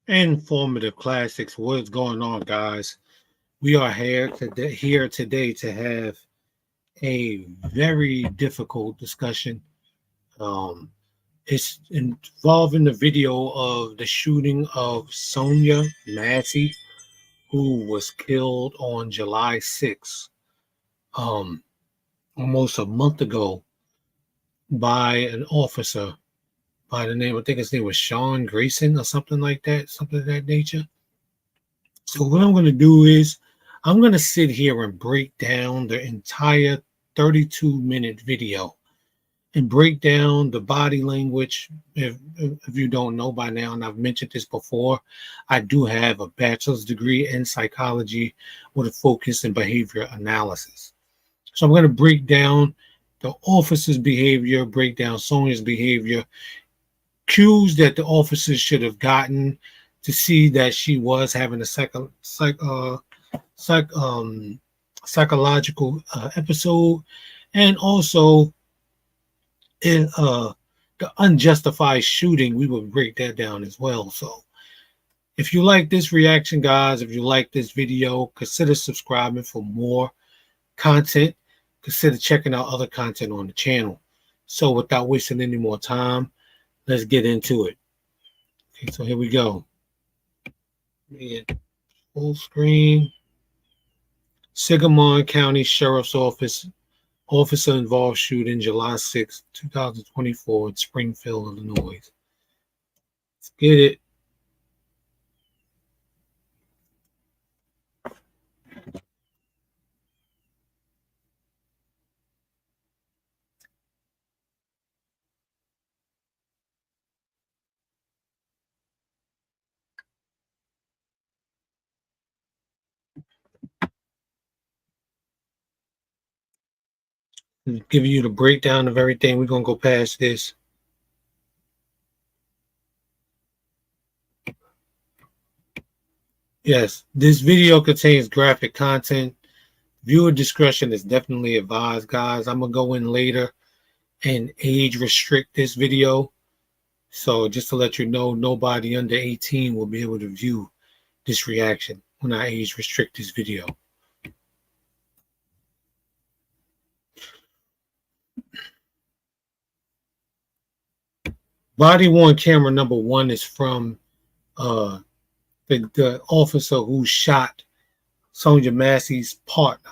Informative classics. What's going on, guys? We are here today to have a very difficult discussion. Um, it's involving the video of the shooting of Sonya Massey, who was killed on July 6th, um, almost a month ago, by an officer by the name, I think his name was Sean Grayson or something like that, something of that nature. So what I'm going to do is I'm going to sit here and break down the entire 32-minute video and break down the body language. If you don't know by now, and I've mentioned this before, I do have a bachelor's degree in psychology with a focus in behavior analysis. So I'm going to break down the officer's behavior, break down Sonya's behavior, cues that the officers should have gotten to see that she was having a psych, psychological episode, and also in the unjustified shooting. We will break that down as well. So if you like this reaction, guys, if you like this video, consider subscribing for more content. Consider checking out other content on the channel. So without wasting any more time, let's get into it. Okay, so here we go. Full screen. Sangamon County Sheriff's Office. Officer involved shooting July 6, 2024 in Springfield, Illinois. Let's get it. Giving you the breakdown of everything. We're going to go past this. Yes, this video contains graphic content. Viewer discretion is definitely advised, guys. I'm going to go in later and age restrict this video. So just to let you know, nobody under 18 will be able to view this reaction when I age restrict this video. Body worn camera number 1 is from the officer who shot Sonya Massey's partner.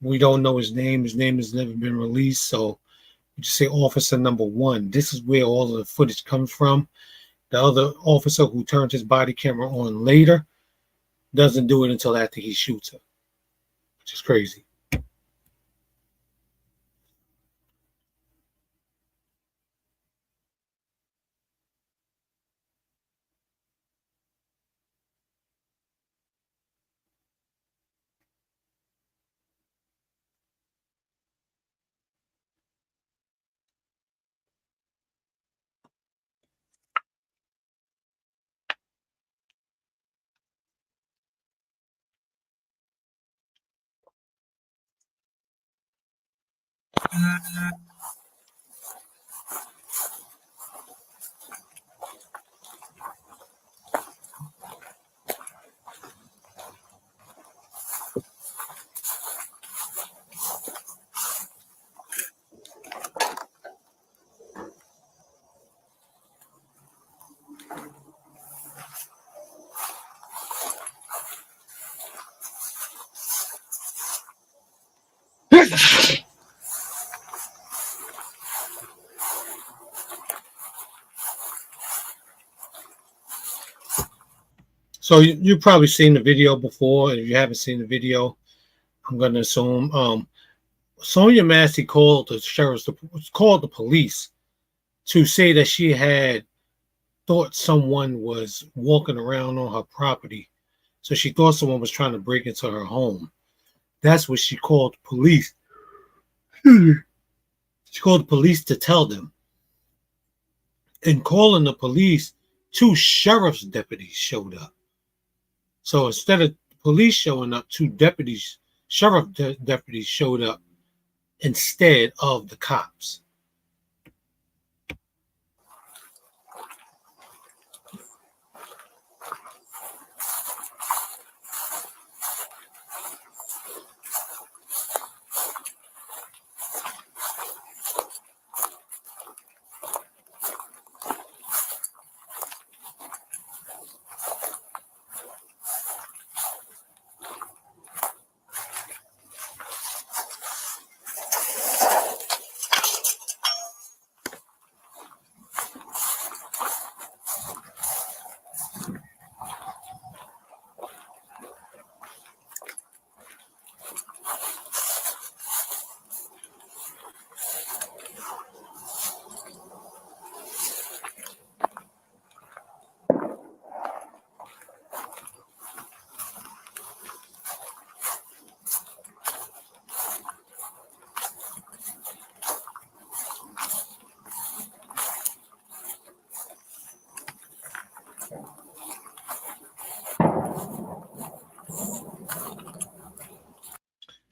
We don't know his name. His name has never been released, so we just say officer number 1. This is where all of the footage comes from. The other officer who turned his body camera on later doesn't do it until after he shoots her, which is crazy. So you've probably seen the video before. If you haven't seen the video, I'm going to assume Sonya Massey called the police to say that she had thought someone was walking around on her property. So she thought someone was trying to break into her home. That's what she called police. She called the police to tell them. In calling the police, 2 sheriff's deputies showed up. So instead of police showing up, 2 sheriff deputies showed up instead of the cops.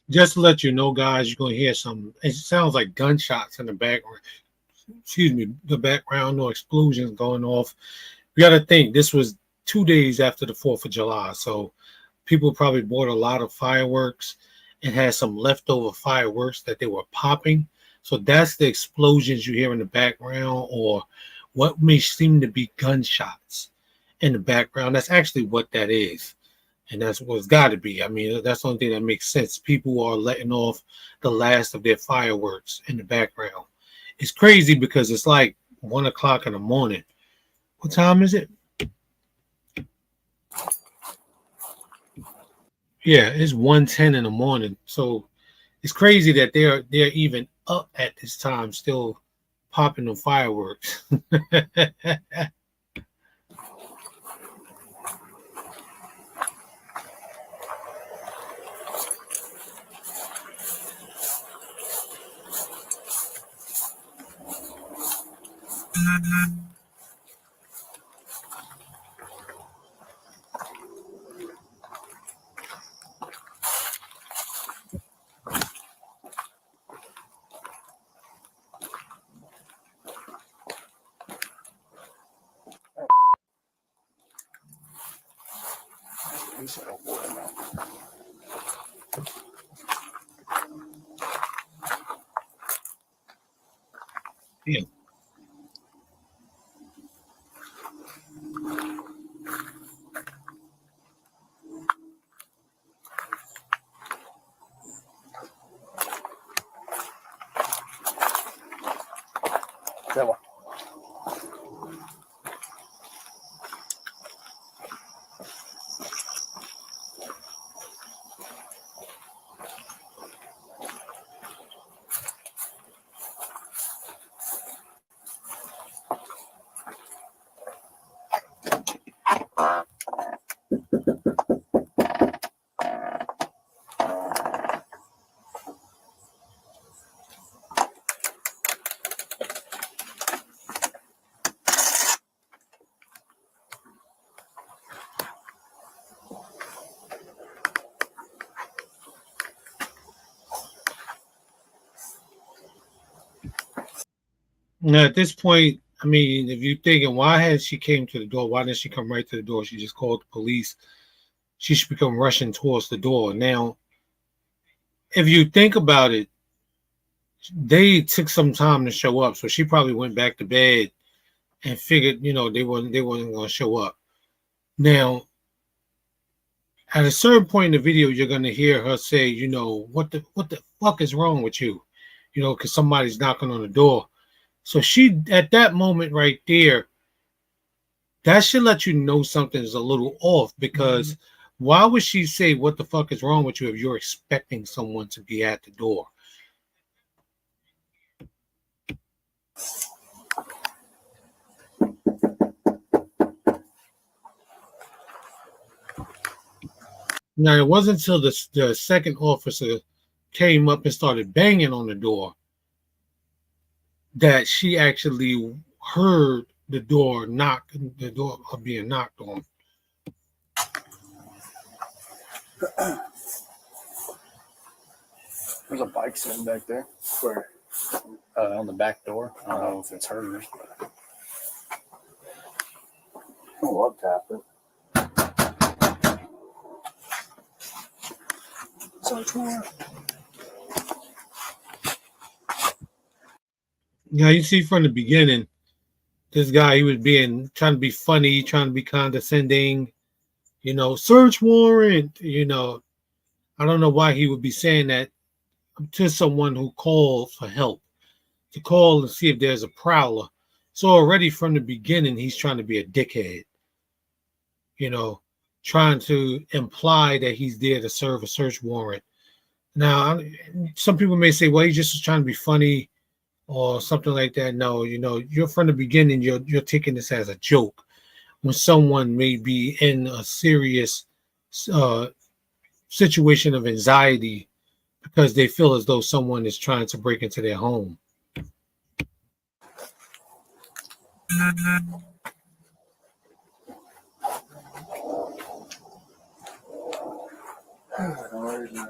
Just to let you know, guys, you're gonna hear some. It sounds like gunshots in the background. Excuse me, the background or explosions going off. You got to think this was 2 days after the 4th of July, so people probably bought a lot of fireworks and had some leftover fireworks that they were popping. So that's the explosions you hear in the background, or what may seem to be gunshots in the background. That's actually what that is. And that's what it's got to be. I mean, that's the only thing that makes sense. People are letting off the last of their fireworks in the background. It's crazy because it's like 1 o'clock in the morning. What time is it? Yeah, it's 1:10 in the morning. So it's crazy that they're even up at this time, still popping the fireworks. Yeah. Now at this point, I mean, if you're thinking, why has she came to the door? Why didn't she come right to the door? She just called the police. She should become rushing towards the door. Now, if you think about it, they took some time to show up, so she probably went back to bed and figured, they weren't going to show up. Now, at a certain point in the video, you're going to hear her say, what the fuck is wrong with you? Because somebody's knocking on the door. So she, at that moment right there, that should let you know something's a little off, because why would she say, what the fuck is wrong with you, if you're expecting someone to be at the door? Now, it wasn't until the second officer came up and started banging on the door that she actually heard the door being knocked on. There's a bike sitting back there. Where? On the back door. I don't know if it's hers. But... Oh, I'll tap it. Search warrant. Now you see from the beginning, this guy, he was trying to be funny, trying to be condescending, search warrant, I don't know why he would be saying that to someone who called for help, to call and see if there's a prowler. So already from the beginning, he's trying to be a dickhead, trying to imply that he's there to serve a search warrant. Now, some people may say, well, he's just trying to be funny or something like that. No, you're from the beginning, you're taking this as a joke when someone may be in a serious situation of anxiety because they feel as though someone is trying to break into their home.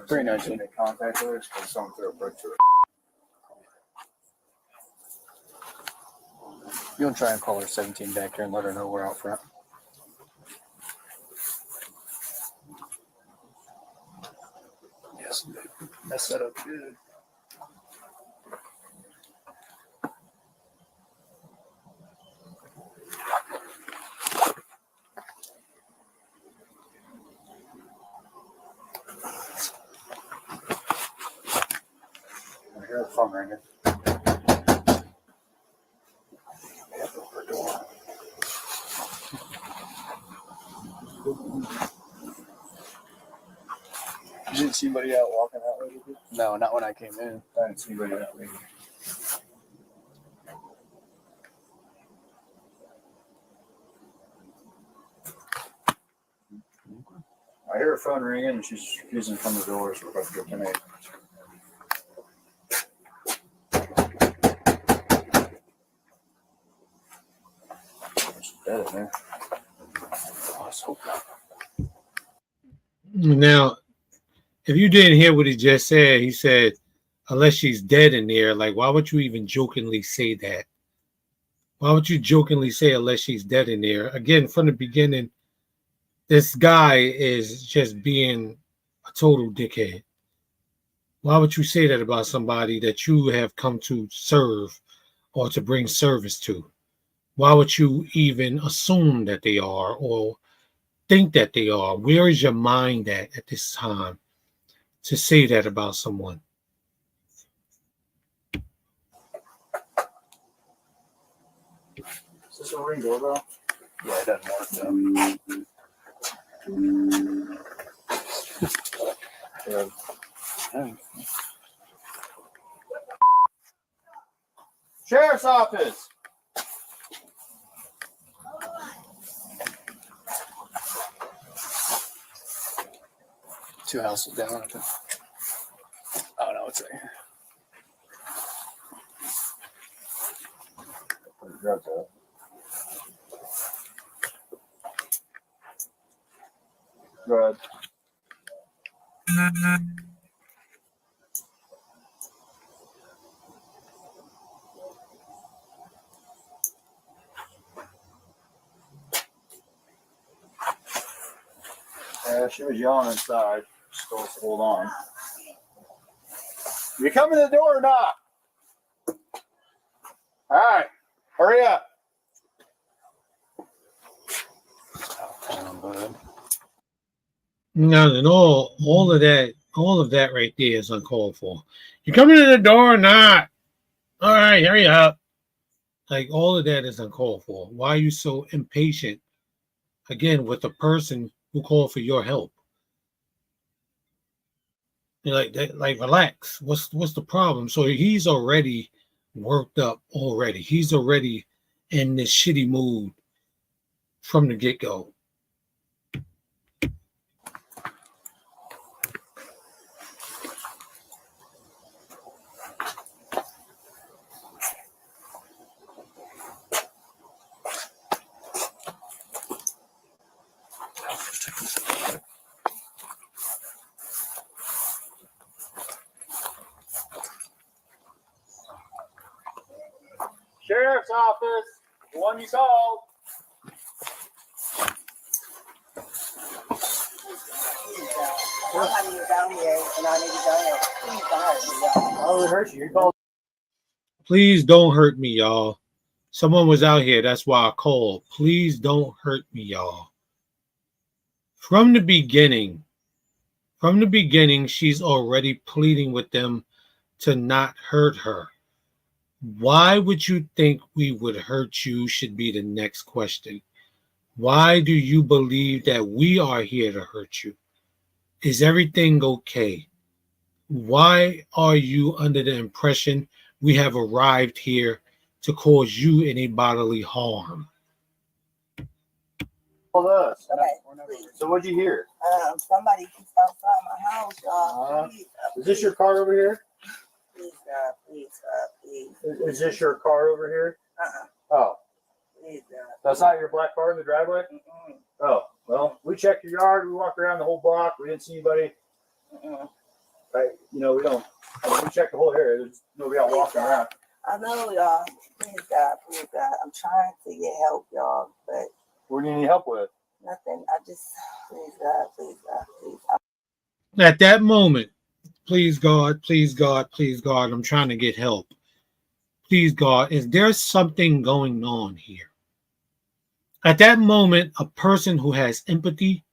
Pretty nice. Make contact with us because someone threw a brick through it. You want to try and call her 17 back there and let her know we're out front. Yes, mess that up good. I hear the phone ringing. You didn't see anybody out walking that way, did you? No, not when I came in. I didn't see anybody out there. I hear her phone ringing and she's refusing to come to the door, so we're about to go tonight. She's dead in there. Oh, let's hope not. Now, if you didn't hear what he just said, he said, unless she's dead in there, like, why would you even jokingly say that? Why would you jokingly say unless she's dead in there? Again, from the beginning, this guy is just being a total dickhead. Why would you say that about somebody that you have come to serve or to bring service to? Why would you even assume that they are or think that they are? Where is your mind at this time to say that about someone? Is this a ring doorbell? Yeah, it doesn't work though. Yeah. Sheriff's office. Two houses down. I think. Oh no, it's right here. Grab that. Go ahead. She was yelling inside. Still hold on. You coming to the door or not? All right. Hurry up. No, and all of that right there is uncalled for. You coming to the door or not? All right, hurry up. Like, all of that is uncalled for. Why are you so impatient, again, with the person who called for your help? You're like, relax. What's the problem? So he's already worked up already. He's already in this shitty mood from the get-go. Sheriff's office. The one you called. I'm having you down here, and I need to go here. Please don't hurt me, y'all. Oh, it hurts you. You called. Please don't hurt me, y'all. Someone was out here. That's why I called. Please don't hurt me, y'all. From the beginning, she's already pleading with them to not hurt her. Why would you think we would hurt you should be the next question. Why do you believe that we are here to hurt you? Is everything okay? Why are you under the impression we have arrived here to cause you any bodily harm? Called us. Okay. So what'd you hear? Somebody keeps outside my house, y'all. Please, Is this your car over here? please, God, please, God, please. Is this your car over here? Oh, Please, God. that's not your black car in the driveway? Mm-mm. Oh, well, we checked your yard. We walked around the whole block. We didn't see anybody. Right? You know, we don't. We check the whole area. There's nobody out walking around. I know, y'all. Please, God, please, God. I'm trying to get help, y'all, but What do you need help with? nothing. I just, please, God, please, God, please. At that moment, please God, please God, please God, I'm trying to get help. Please God, is there something going on here? At that moment, a person who has empathy,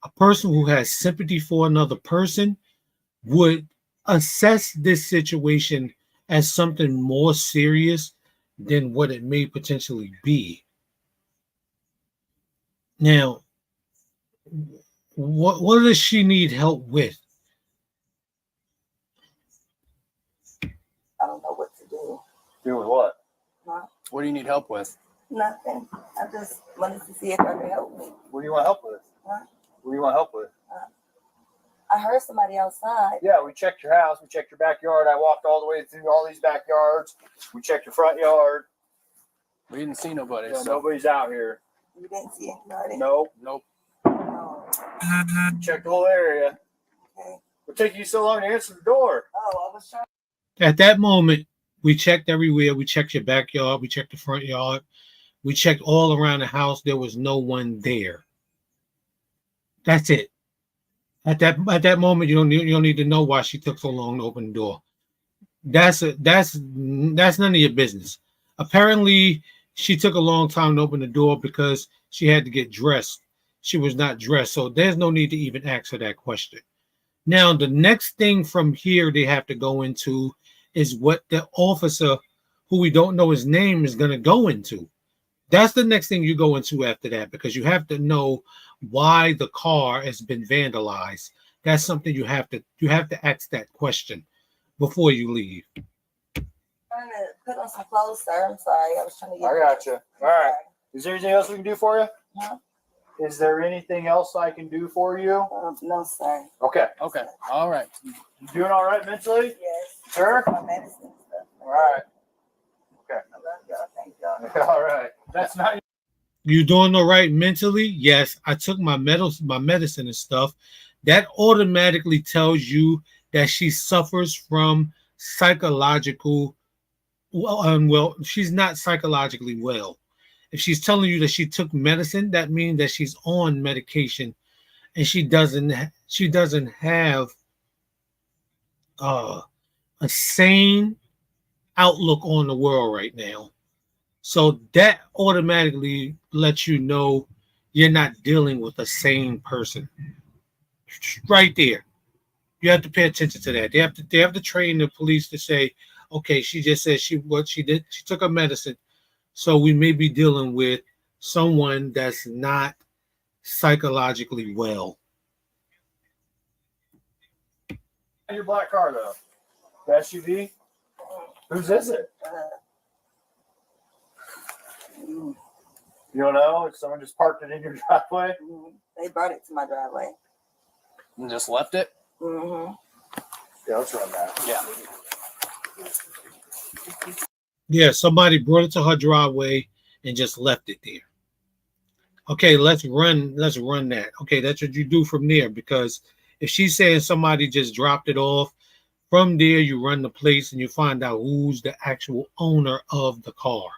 a person who has sympathy for another person would assess this situation as something more serious than what it may potentially be. Now, what does she need help with? I don't know what to do. Do with what? Huh? What do you need help with? Nothing. I just wanted to see if I could help me. What do you want help with? Huh? What do you want help with? I heard somebody outside. Yeah, we checked your house. We checked your backyard. I walked all the way through all these backyards. We checked your front yard. We didn't see nobody. Yeah, So. nobody's out here. You didn't see anybody? Nope. Nope. Oh, Checked the whole area. okay. What took you so long to answer the door? Oh, I was trying. At that moment, we checked everywhere. We checked your backyard. We checked the front yard. We checked all around the house. There was no one there. That's it. At that moment, you don't need to know why she took so long to open the door. That's none of your business. Apparently, she took a long time to open the door because she had to get dressed. She was not dressed, so there's no need to even ask her that question. Now, the next thing from here they have to go into is what the officer, who we don't know his name, is going to go into. That's the next thing you go into after that, because you have to know why the car has been vandalized. That's something you have to ask that question before you leave. Trying to put on some clothes, sir. I'm sorry. I was trying to get. I got you. All right. Is there anything else we can do for you? Huh? Is there anything else I can do for you? No, sir. Okay. Okay. All right. You doing all right mentally? Yes. Sure. My medicine and stuff. All right. I love y'all. Thank y'all. All right. That's not. You doing all right mentally? Yes, I took my medicine and stuff. That automatically tells you that she suffers from psychological. Well, she's not psychologically well. If she's telling you that she took medicine, that means that she's on medication, and she doesn't have a sane outlook on the world right now. So that automatically lets you know you're not dealing with a sane person. Right there. You have to pay attention to that. They have to train the police to say, okay, she just said she took her medicine. So we may be dealing with someone that's not psychologically well. Your black car though. The SUV. Whose is it? You don't know? Someone just parked it in your driveway? They brought it to my driveway. And just left it? Mm-hmm. Yeah, let's run that. Yeah. Yeah, somebody brought it to her driveway and just left it there. Okay, let's run that. Okay, that's what you do from there, because if she's saying somebody just dropped it off, from there you run the place and you find out who's the actual owner of the car.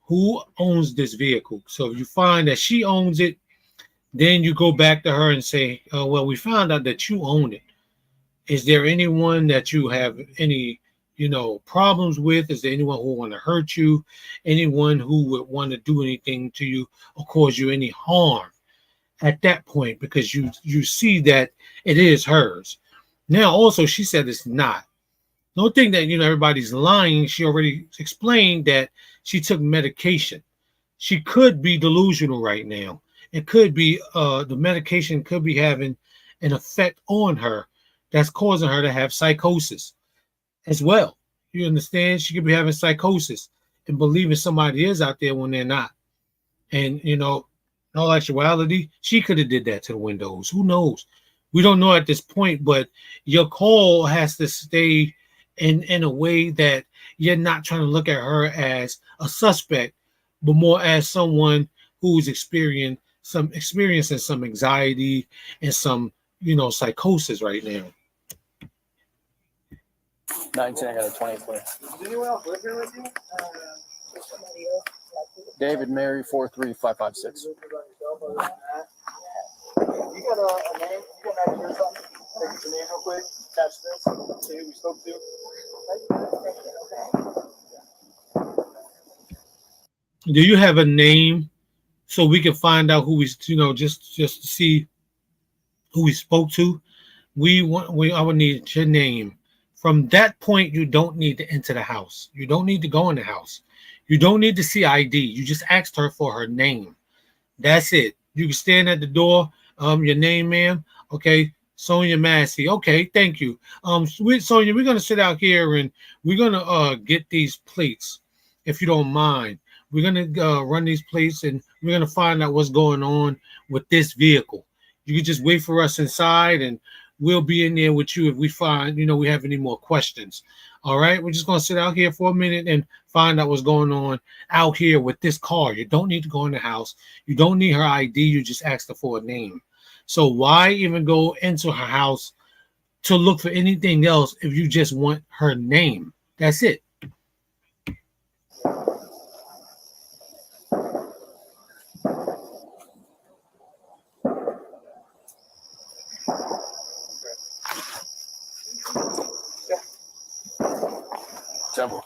Who owns this vehicle? So if you find that she owns it, then you go back to her and say, oh, well, we found out that you own it. Is there anyone that you have any, problems with? Is there anyone who want to hurt you? Anyone who would want to do anything to you or cause you any harm at that point? Because you see that it is hers. Now, also, she said it's not. Don't think that, everybody's lying. She already explained that she took medication. She could be delusional right now. It could be the medication could be having an effect on her that's causing her to have psychosis as well. You understand? She could be having psychosis and believing somebody is out there when they're not. And, in all actuality, she could have did that to the windows. Who knows? We don't know at this point, but your call has to stay in a way that you're not trying to look at her as a suspect, but more as someone who's experiencing some anxiety and some, psychosis right now. 19, I got a 24. Does anyone else live here with you? Somebody else, David Mary 43556. You got a name? You got an idea or something? Take your name real quick. Attach this. See who we spoke to. Do you have a name so we can find out who we, just to see who we spoke to? I would need your name. From that point, you don't need to enter the house. You don't need to go in the house. You don't need to see ID. You just asked her for her name. That's it. You can stand at the door. Your name, ma'am. Okay, Sonya Massey. Okay, thank you. Sonya, we're gonna sit out here and we're gonna get these plates, if you don't mind. We're gonna run these plates and we're gonna find out what's going on with this vehicle. You can just wait for us inside and we'll be in there with you if we find, we have any more questions. All right, we're just going to sit out here for a minute and find out what's going on out here with this car. You don't need to go in the house. You don't need her ID. You just asked her for a name. So why even go into her house to look for anything else if you just want her name? That's it. Several.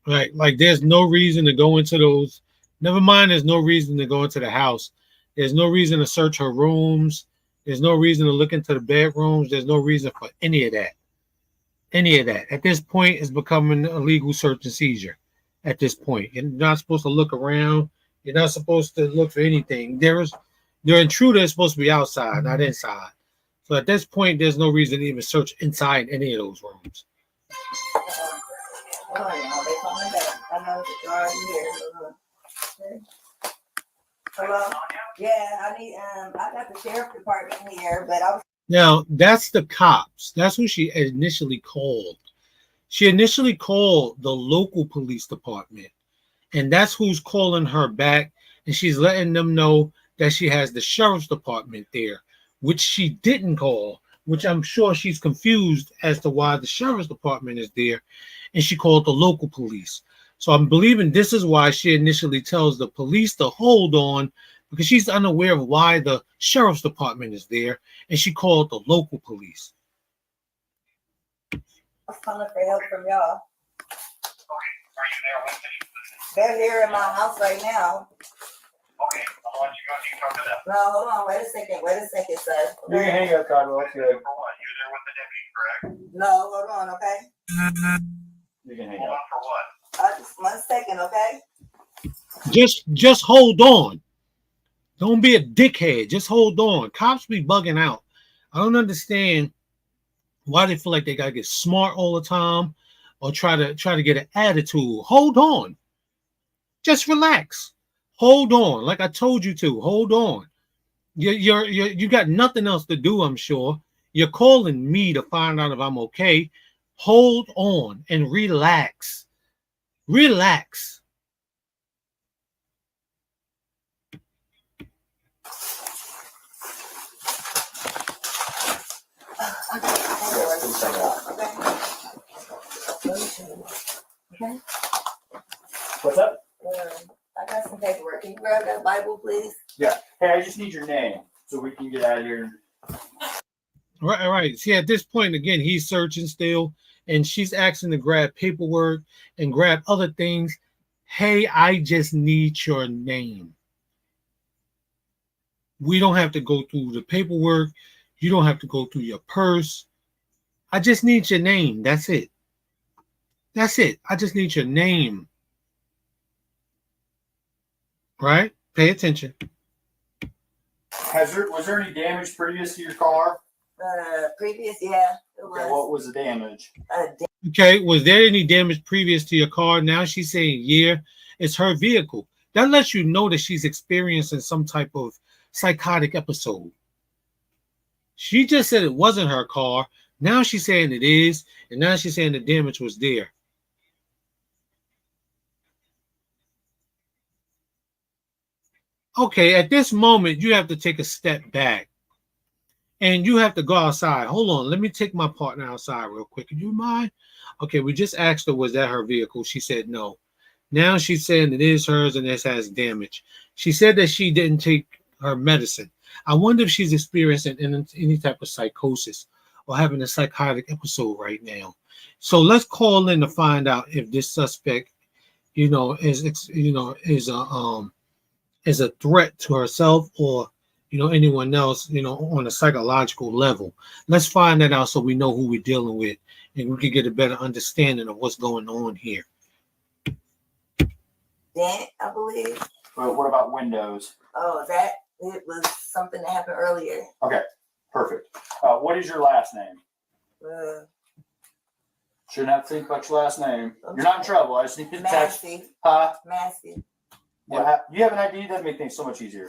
Right, like there's no reason to go into those. Never mind, there's no reason to go into the house. There's no reason to search her rooms. There's no reason to look into the bedrooms. There's no reason for any of that. Any of that. At this point, it's becoming a legal search and seizure. At this point, you're not supposed to look around. You're not supposed to look for anything. Your intruder is supposed to be outside, not inside. So at this point, there's no reason to even search inside any of those rooms. Oh, yeah, they coming back. I know it's already here. Hello? Yeah, I got the sheriff department here, but I was. Now, that's the cops. That's who she initially called. She initially called the local police department, and that's who's calling her back, and she's letting them know that she has the sheriff's department there, which she didn't call, which I'm sure she's confused as to why the sheriff's department is there, and she called the local police. So I'm believing this is why she initially tells the police to hold on, because she's unaware of why the sheriff's department is there, and she called the local police. I was calling for help from y'all. Okay, are you there with me? They're here in my house right now. Okay, I'll let you go and you talk to them. No, hold on, wait a second, sir. You can hang up, Cotton. It's good. For what? You're there with the deputy, correct? No, hold on, okay? You can hang Hold up. on for what? Just 1 second, okay? Just hold on. Don't be a dickhead. Just hold on. Cops be bugging out. I don't understand why they feel like they gotta get smart all the time or try to get an attitude. Hold on. Just relax. Hold on. Like I told you to. Hold on. You got nothing else to do, I'm sure. You're calling me to find out if I'm okay. Hold on and relax. Relax. Okay. What's up? I got some paperwork. Can you grab that Bible, please? Yeah. Hey, I just need your name so we can get out of here. Right. See, at this point, again, he's searching still, and she's asking to grab paperwork and grab other things. Hey, I just need your name. We don't have to go through the paperwork. You don't have to go through your purse. I just need your name. That's it. That's it. I just need your name. Right? Pay attention. Was there any damage previous to your car? Previous, yeah, it was. Okay, what was the damage? Okay, was there any damage previous to your car? Now she's saying, yeah, it's her vehicle. That lets you know that she's experiencing some type of psychotic episode. She just said it wasn't her car. Now she's saying it is, and now she's saying the damage was there. Okay, at this moment, you have to take a step back and you have to go outside. Hold on, let me take my partner outside real quick. Do you mind? Okay, we just asked her, was that her vehicle? She said no. Now she's saying it is hers and this has damage. She said that she didn't take her medicine. I wonder if she's experiencing any type of psychosis or having a psychotic episode right now. So let's call in to find out if this suspect, is a threat to herself or anyone else, on a psychological level. Let's find that out so we know who we're dealing with and we can get a better understanding of what's going on here. Dent, I believe. But what about windows? Oh, it was something that happened earlier. Okay, perfect. What is your last name? Shouldn't have to think about your last name. You're not in trouble. I just need to text. Massey. Huh? Massey. You have an ID? That'd make things so much easier.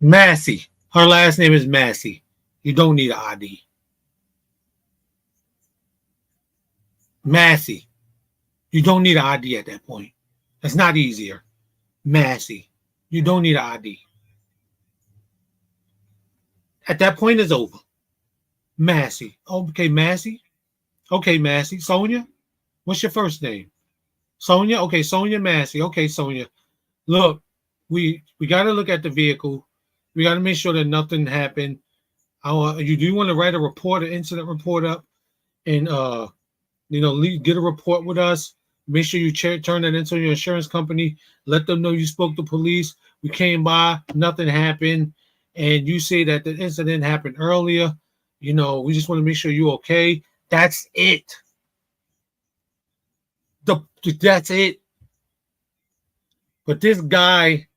Massey. Her last name is Massey. You don't need an ID. Massey. You don't need an ID at that point. That's not easier. Massey. You don't need an ID. At that point, it's over. Massey. Okay, Massey. Okay, Massey. Sonya? What's your first name? Sonya? Okay, Sonya Massey. Okay, Sonya. Look, we got to look at the vehicle. We got to make sure that nothing happened. You do want to write an incident report up and, get a report with us. Make sure you turn that into your insurance company. Let them know you spoke to police. We came by, nothing happened. And you say that the incident happened earlier. We just want to make sure you're okay. That's it. That's it. But this guy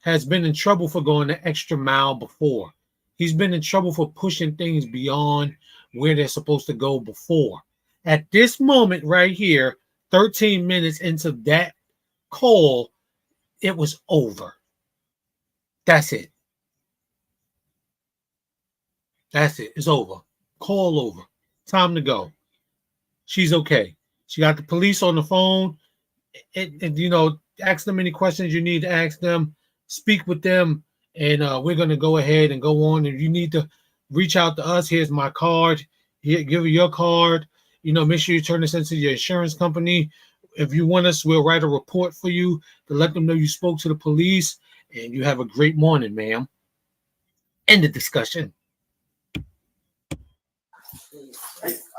has been in trouble for going the extra mile before. He's been in trouble for pushing things beyond where they're supposed to go before. At this moment right here, 13 minutes into that call, it was over. That's it. That's it. It's over. Call over. Time to go. She's okay. She got the police on the phone. Ask them any questions you need to ask them. Speak with them. And we're going to go ahead and go on. If you need to reach out to us, here's my card. Here, give her your card. Make sure you turn this into your insurance company. If you want us, we'll write a report for you to let them know you spoke to the police. And you have a great morning, ma'am. End the discussion.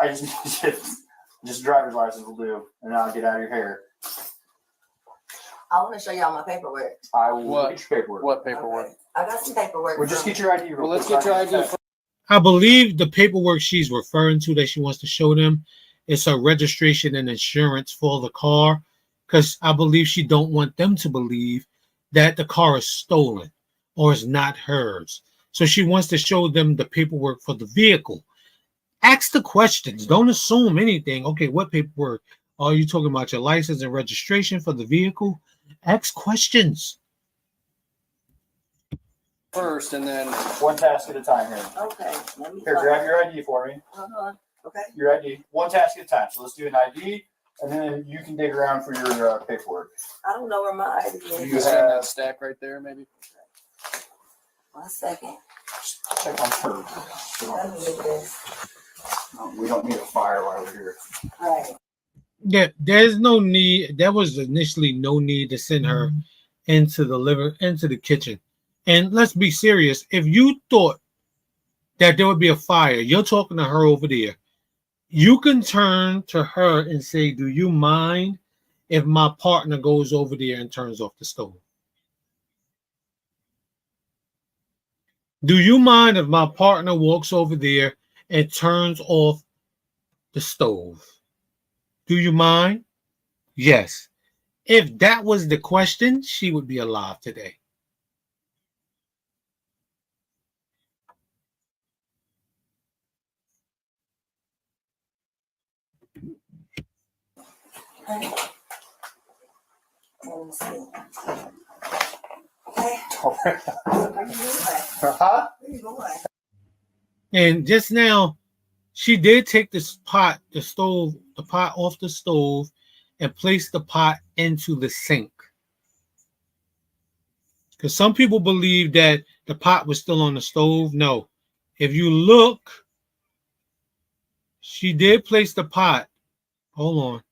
I just driver's license will do, and I'll get out of your hair. I want to show y'all my paperwork. I will get your paperwork. What paperwork? Okay. I got some paperwork. Well, just get your ID. Well, let's get your ID. I believe the paperwork she's referring to that she wants to show them is her registration and insurance for the car, because I believe she don't want them to believe that the car is stolen or is not hers. So she wants to show them the paperwork for the vehicle. Ask the questions. Don't assume anything. Okay, what paperwork? Are you talking about your license and registration for the vehicle? Ask questions. First, and then One task at a time here. Okay. Let me Here, grab your ID for me. Okay. Your ID. One task at a time. So let's do an ID, and then you can dig around for your paperwork. I don't know where my ID is. you have that stack right there, maybe. 1 second. Check on her. Let me get this. We don't need a fire while we're here. All right. Yeah, there's no need. There was initially no need to send her into the kitchen. And let's be serious. If you thought that there would be a fire, you're talking to her over there. You can turn to her and say, do you mind if my partner goes over there and turns off the stove? Do you mind if my partner walks over there and turns off the stove? Do you mind? Yes. If that was the question, she would be alive today. Okay. Let me see. Okay. Where you going? Huh? Where you going? And just now, she did take this pot, the pot off the stove and place the pot into the sink. Because some people believe that the pot was still on the stove. No. If you look, she did place the pot. Hold on.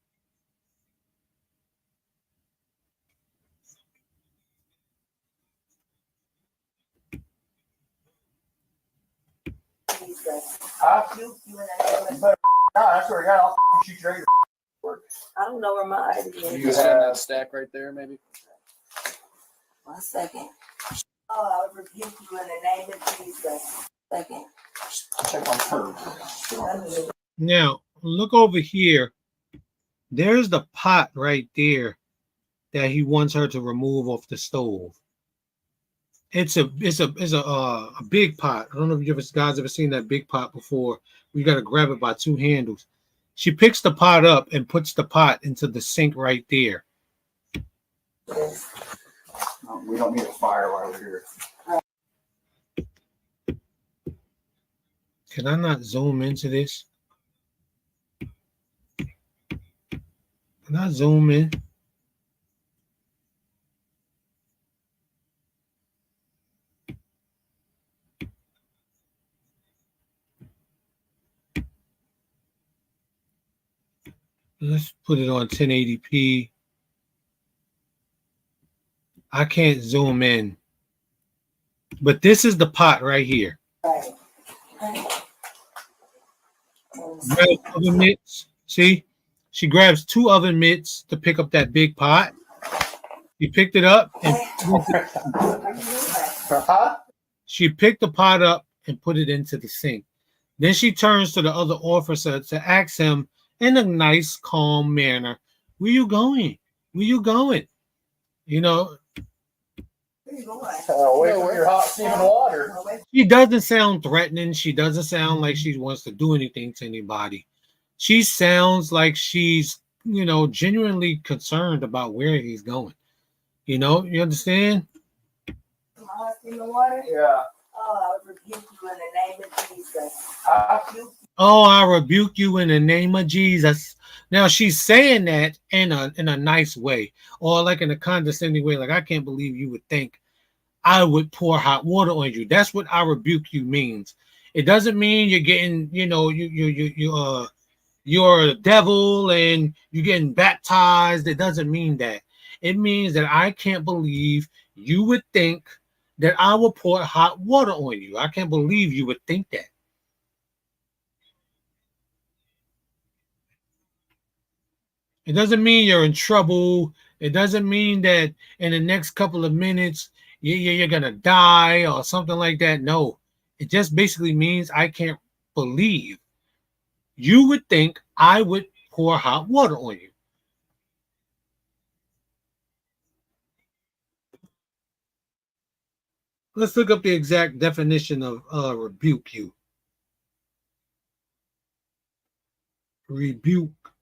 Huh? You in the name of- God, I swear to God, I'll shoot your I don't know where my ID You is. can send that stack right there, maybe. 1 second. Oh, I rebuke you in the name of Jesus. Second. check on her. Now, look over here. There's the pot right there that he wants her to remove off the stove. It's a big pot. I don't know if you guys ever seen that big pot before. You got to grab it by two handles. She picks the pot up and puts the pot into the sink right there. No, we don't need a fire while we're here. Can I not zoom into this? Can I zoom in? Let's put it on 1080p. I can't zoom in. But this is the pot right here. Right. Grab oven mitts. See? She grabs two oven mitts to pick up that big pot. She picked it up and Huh? she picked the pot up and put it into the sink. Then she turns to the other officer to ask him in a nice, calm manner, "Where you going? Where you going?" You know, Where you going? Away from your hot steaming water. she doesn't sound threatening. She doesn't sound like she wants to do anything to anybody. She sounds like she's, genuinely concerned about where he's going. You understand? In the water? Yeah. Oh, I rebuke you in the name of Jesus. Huh? Oh, I rebuke you in the name of Jesus. Now she's saying that in a nice way, or like in a condescending way. Like, I can't believe you would think I would pour hot water on you. That's what I rebuke you means. It doesn't mean you're getting, you're a devil and you're getting baptized. It doesn't mean that. It means that I can't believe you would think that I will pour hot water on you. I can't believe you would think that. It doesn't mean you're in trouble. It doesn't mean that in the next couple of minutes you're going to die or something like that. No, it just basically means I can't believe you would think I would pour hot water on you. Let's look up the exact definition of rebuke you. Rebuke.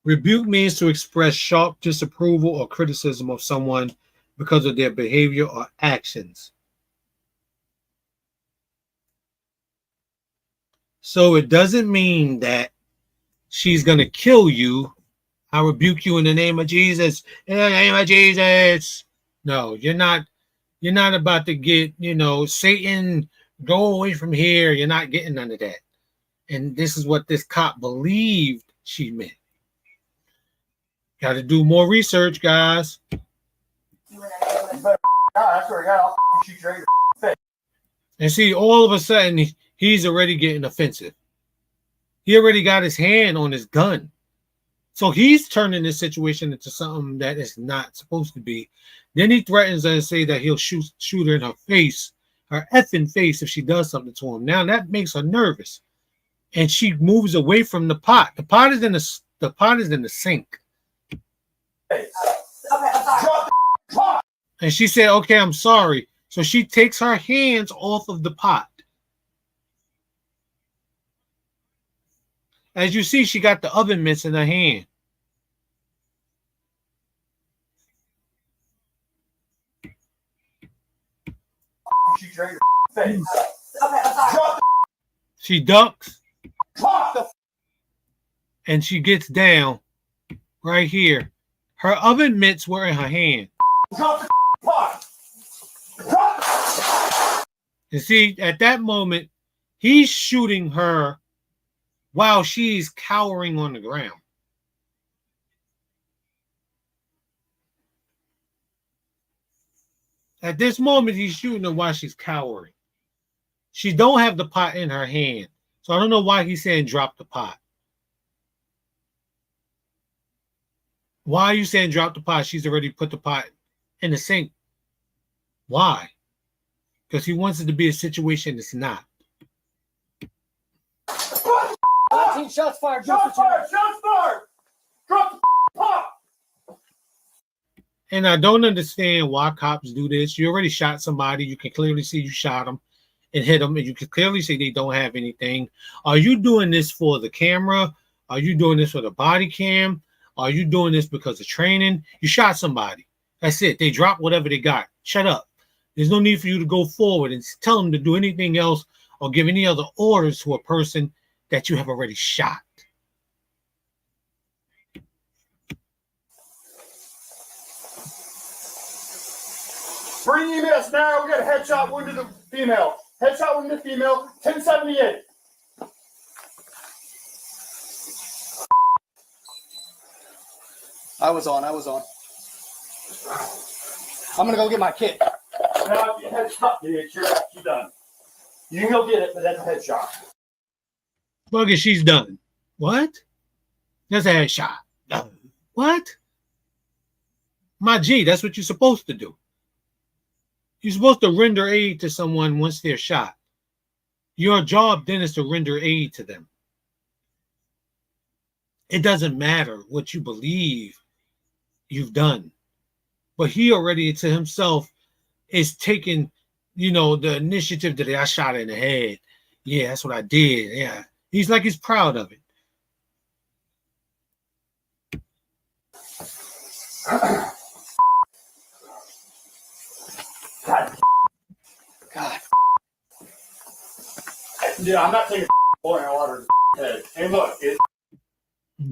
Rebuke means to express sharp disapproval or criticism of someone because of their behavior or actions. So it doesn't mean that she's going to kill you. I rebuke you in the name of Jesus. In the name of Jesus. No, you're not about to get, Satan, go away from here. You're not getting none of that. And this is what this cop believed she meant. Got to do more research, guys. God, I swear to God, I'll shoot your face. And see, all of a sudden, he's already getting offensive. He already got his hand on his gun. So he's turning this situation into something that is not supposed to be. Then he threatens her and say that he'll shoot her in her face, her effing face, if she does something to him. Now that makes her nervous. And she moves away from the pot. The pot is in the sink. Okay, I'm sorry. And she said, "Okay, I'm sorry." So she takes her hands off of the pot. As you see, she got the oven mitts in her hand. shoot you right in your face. Okay, I'm sorry. Drop She ducks the and she gets down right here. Her oven mitts were in her hand. drop the pot. Drop. And see, at that moment, he's shooting her while she's cowering on the ground. At this moment, he's shooting her while she's cowering. She don't have the pot in her hand. So I don't know why he's saying drop the pot. Why are you saying drop the pot? She's already put the pot in the sink. Why? Because he wants it to be a situation it's not. 19 shots fired. Shots fired. Shots fired. Drop the pot. And I don't understand why cops do this. You already shot somebody. You can clearly see you shot them and hit them. And you can clearly see they don't have anything. Are you doing this for the camera? Are you doing this for the body cam? Are you doing this because of training? You shot somebody. That's it. They dropped whatever they got. Shut up. There's no need for you to go forward and tell them to do anything else or give any other orders to a person that you have already shot. Bring EMS now. We got a headshot wound to the female. Headshot wound to the female. 1078. I was on. I'm gonna go get my kit. Now, if you headshot, you're actually done. You can go get it, but that's a headshot. Look at she's done. What? That's a headshot. What? My G, that's what you're supposed to do. You're supposed to render aid to someone once they're shot. Your job then is to render aid to them. It doesn't matter what you believe you've done. But he already to himself is taking, the initiative that I shot in the head. Yeah, that's what I did. Yeah. He's like he's proud of it. God. Yeah, I'm not taking boiling water to the head. Hey, look,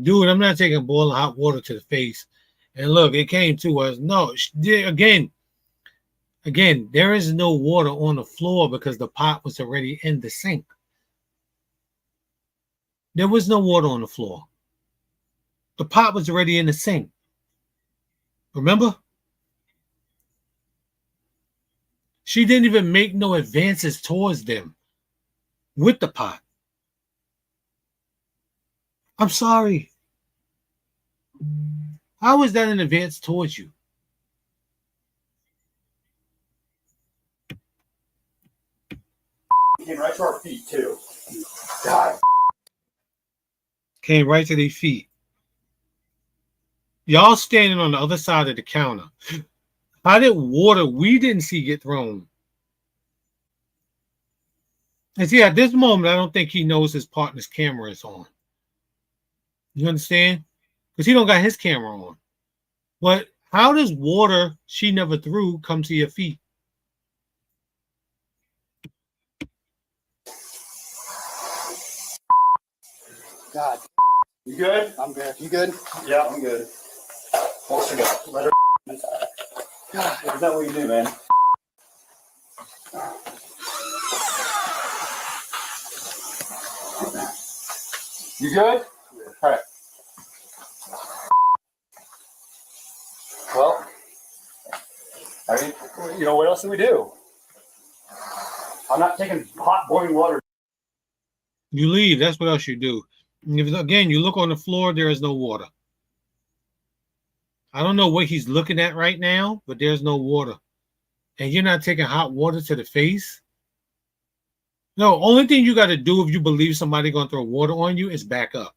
Dude, I'm not taking boiling hot water to the face. And look, it came to us. No, again, there is no water on the floor because the pot was already in the sink. There was no water on the floor. The pot was already in the sink. Remember? She didn't even make no advances towards them with the pot. I'm sorry. How is that an advance towards you? came right to our feet, too. God. Came right to their feet. Y'all standing on the other side of the counter. How did water we didn't see get thrown? And see, at this moment, I don't think he knows his partner's camera is on. You understand? Because he don't got his camera on. But how does water she never threw come to your feet? God. You good? I'm good. You good? Yeah, I'm good. Hold her up. Let her. God. Is that what you do, man? You good? All right. Well, I mean, what else do we do? I'm not taking hot boiling water. You leave. That's what else you do. Again, you look on the floor, there is no water. I don't know what he's looking at right now, but there's no water. And you're not taking hot water to the face? No, only thing you got to do if you believe somebody going to throw water on you is back up.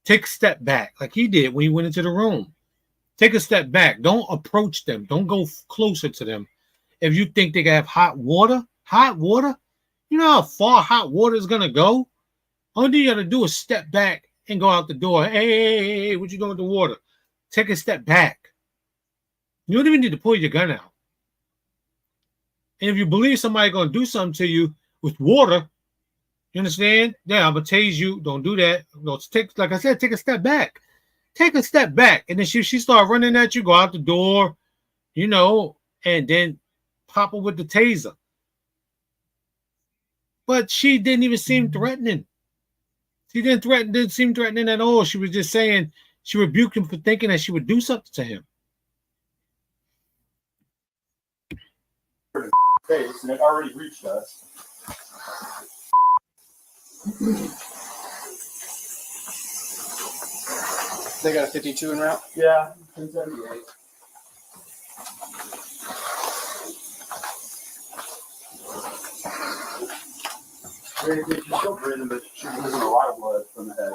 Take a step back like he did when he went into the room. Take a step back. Don't approach them. Don't go closer to them. If you think they can have hot water, you know how far hot water is going to go? Only thing you got to do is step back and go out the door. Hey, what you doing with the water? Take a step back. You don't even need to pull your gun out. And if you believe somebody gonna do something to you with water, you understand? Yeah, I'm gonna tase you. Don't do that. No, take, like I said, take a step back. Take a step back. And then she start running at you, go out the door, you know, and then pop her with the taser. But she didn't even seem threatening. She didn't seem threatening at all. She was just saying, she rebuked him for thinking that she would do something to him. Face, and it already reached us. They got a 52 en route. Yeah, 1078. She's still breathing, but she's losing a lot of blood from the head.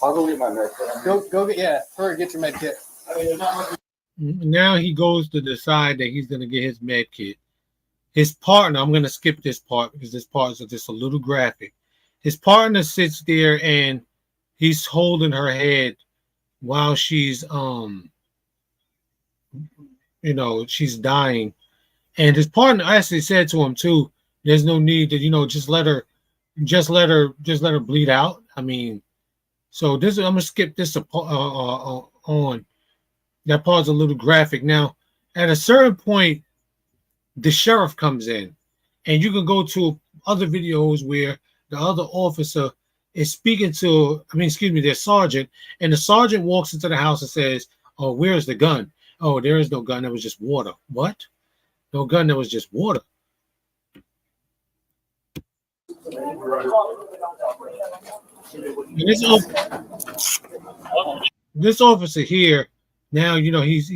I'll go get my med kit. Go get, yeah, hurry, get your med kit. I mean, there's not much. Now he goes to decide that he's going to get his med kit. His partner, I'm going to skip this part because this part is just a little graphic. His partner sits there and he's holding her head while she's, you know, she's dying. And his partner actually said to him too, there's no need to, you know, just let her bleed out. I mean, so this, I'm gonna skip this on. That part's a little graphic. Now, at a certain point, the sheriff comes in, and you can go to other videos where the other officer is speaking to, their sergeant, and the sergeant walks into the house and says, "Oh, where's the gun? Oh, there is no gun. That was just water." What? No gun. That was just water. And this officer here, now, you know, he's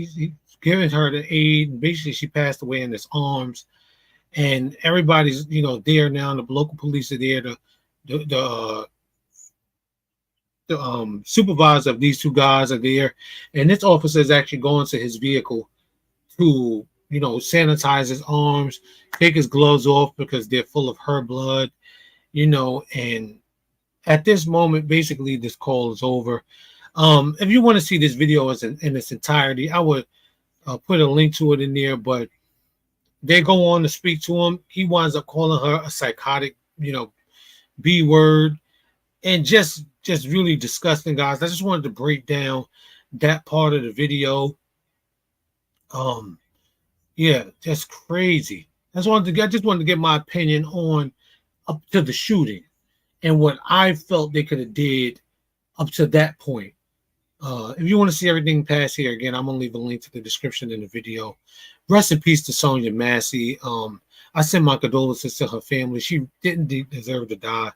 giving her the aid. And basically, she passed away in his arms, and everybody's, you know, there now. And the local police are there. The supervisor of these two guys are there, and this officer is actually going to his vehicle to, you know, sanitize his arms, take his gloves off because they're full of her blood, you know. And at this moment, basically, this call is over. If you want to see this video in its entirety, I would put a link to it in there. But they go on to speak to him. He winds up calling her a psychotic, you know, B word, and just really disgusting, guys. I just wanted to break down that part of the video. Yeah, that's crazy. I just wanted to get my opinion on up to the shooting and what I felt they could have did up to that point. If you want to see everything past here, again, I'm gonna leave a link to the description in the video. Rest in peace to Sonya Massey. I send my condolences to her family. She didn't deserve to die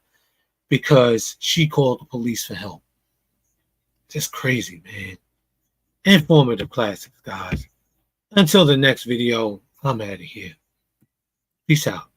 because she called the police for help. Just crazy, man. Informative classics, guys. Until the next video, I'm out of here. Peace out.